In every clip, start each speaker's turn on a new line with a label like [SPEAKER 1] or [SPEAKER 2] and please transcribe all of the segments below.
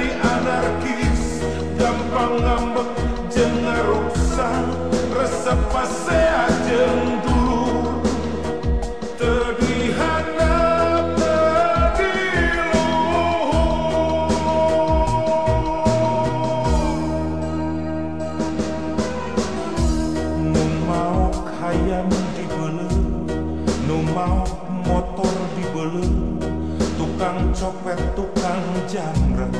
[SPEAKER 1] jadi anarkis, gampang ngambek jeung ngaruksa, resep pase ajeng dulu teu dihandap teu diluhur. Nu mau hayam dibeuleuh, nu mau motor dibeuleuh, tukang copet tukang jamret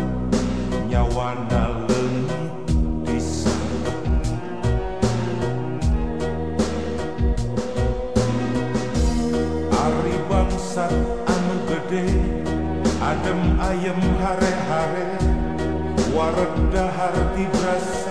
[SPEAKER 1] nyawana leungit disabet. Ari bangsat anu gede adem ayem hare-hare, wareg dahar tibras